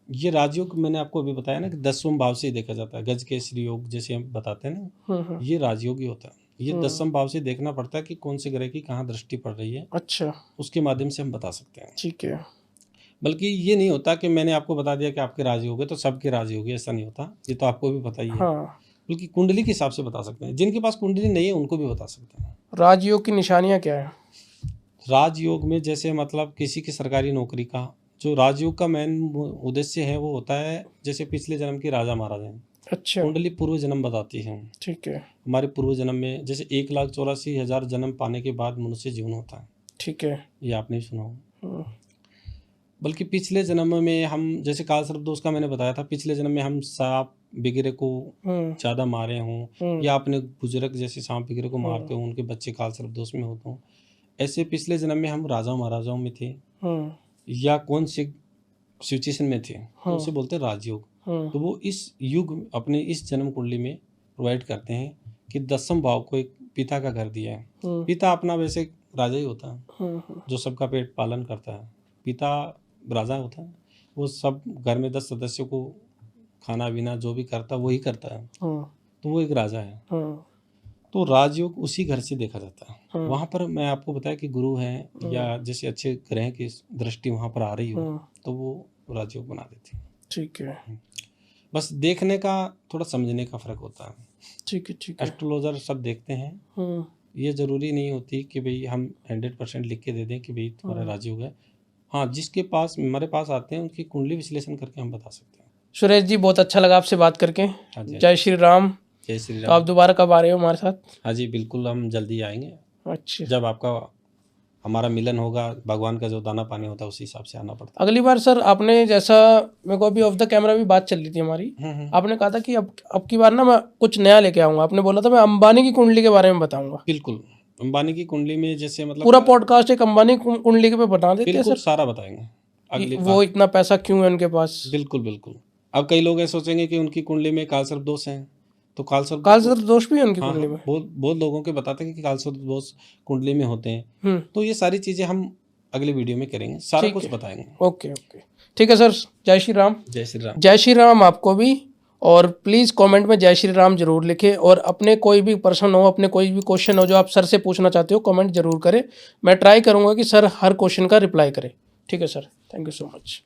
ये राजयोग मैंने आपको अभी बताया ना कि 10वें भाव से ही देखा जाता है। गज केसरी योग जैसे हम बताते हैं ना, ये राजयोग ही होता है। ये 10वें भाव से देखना पड़ता है कि कौन से ग्रह की कहाँ दृष्टि पड़ रही है। अच्छा, उसके माध्यम से हम बता सकते हैं। ठीक है। बल्कि ये नहीं होता कि मैंने आपको बता दिया कि आपके राजयोग है तो सबके राजयोग है, ऐसा नहीं होता। ये तो आपको भी पता ही है। हाँ, बल्कि कुंडली के हिसाब से बता सकते हैं। जिनके पास कुंडली नहीं है उनको भी बता सकते हैं। राजयोग की निशानियाँ क्या है? राजयोग में जैसे मतलब किसी की सरकारी नौकरी का, जो राजयोग का मेन उद्देश्य है वो होता है जैसे पिछले जन्म के राजा महाराजा हैं। अच्छा, कुंडली पूर्व जन्म बताती है। ठीक है, हमारे पूर्व जन्म में जैसे 1,84,000 जन्म पाने के बाद मनुष्य जीवन होता है। ठीक है। ये आपने भी सुना हो। बल्कि पिछले जन्म में हम जैसे काल सर्प दोष का मैंने बताया था, पिछले जन्म में हम सांप वगैरह को ज़्यादा मारे हों, या अपने बुजुर्ग जैसे सांप वगैरह को मारते हों, उनके बच्चे काल सर्प दोष में होते हों। ऐसे पिछले जन्म में हम राजा महाराजाओं में थे, या कौन से सिचुएशन में थे, तो उसे बोलते हैं राजयोग। तो वो इस युग अपने इस जन्म कुंडली में प्रोवाइड करते हैं कि 10वें भाव को एक पिता का घर दिया है। पिता अपना वैसे राजा ही होता है, जो सबका पेट पालन करता है। पिता राजा होता है, वो सब घर में 10 सदस्यों को खाना पीना जो भी करता है वही करता है, तो वो एक राजा है। तो राजयोग उसी घर से देखा जाता है। वहाँ पर मैं आपको बताया कि गुरु हैं या जैसे अच्छे ग्रह की दृष्टि वहाँ पर आ रही हो, तो वो राजयोग बना देती है। ठीक है, बस देखने का थोड़ा समझने का फर्क होता है। ठीक है, ठीक है। एस्ट्रोलॉजर सब देखते हैं, ये जरूरी नहीं होती कि भाई हम 100% लिख के दे दें कि भाई तुम्हारा राजयोग है। हाँ, जिसके पास हमारे पास आते हैं उनकी कुंडली विश्लेषण करके हम बता सकते हैं। सुरेश जी, बहुत अच्छा लगा आपसे बात करके। हाँ जी, जय श्री राम। जय श्री तो राम। आप दोबारा कब आ रहे हो हमारे साथ? हाँ जी बिल्कुल, हम जल्दी आएंगे। अच्छा, जब आपका हमारा मिलन होगा, भगवान का जो दाना पानी होता है उसी हिसाब से आना पड़ता अगली बार सर आपने जैसा, मेरे को अभी ऑफ द कैमरा भी बात चल रही थी हमारी, है। आपने कहा था कि अब की बार ना मैं कुछ नया लेके आऊंगा। आपने बोला था मैं अंबानी की कुंडली के बारे में बताऊंगा। बिल्कुल, अंबानी की कुंडली में जैसे मतलब पूरा पॉडकास्ट एक अंबानी कुंडली के पे बता देते हैं बिल्कुल सर। सारा बताएंगे अगली बार। वो इतना पैसा क्यों है उनके पास? बिल्कुल बिल्कुल। अब कई लोग ऐसे सोचेंगे कि उनकी कुंडली में काल सर्प दोष है, तो काल सर्प दोष भी है उनकी हाँ, कुंडली में? बहुत लोगों के बताते हैं कि काल सर्प दोष कुंडली में होते हैं। तो ये सारी चीजें हम अगले वीडियो में करेंगे, सारा कुछ बताएंगे। ओके ओके, ठीक है सर। जय श्री राम। जय श्री राम। जय श्री राम आपको भी। और प्लीज़ कमेंट में जय श्री राम जरूर लिखें, और अपने कोई भी प्रश्न हो, अपने कोई भी क्वेश्चन हो जो आप सर से पूछना चाहते हो, कमेंट जरूर करें। मैं ट्राई करूंगा कि सर हर क्वेश्चन का रिप्लाई करें। ठीक है sir, thank you so much.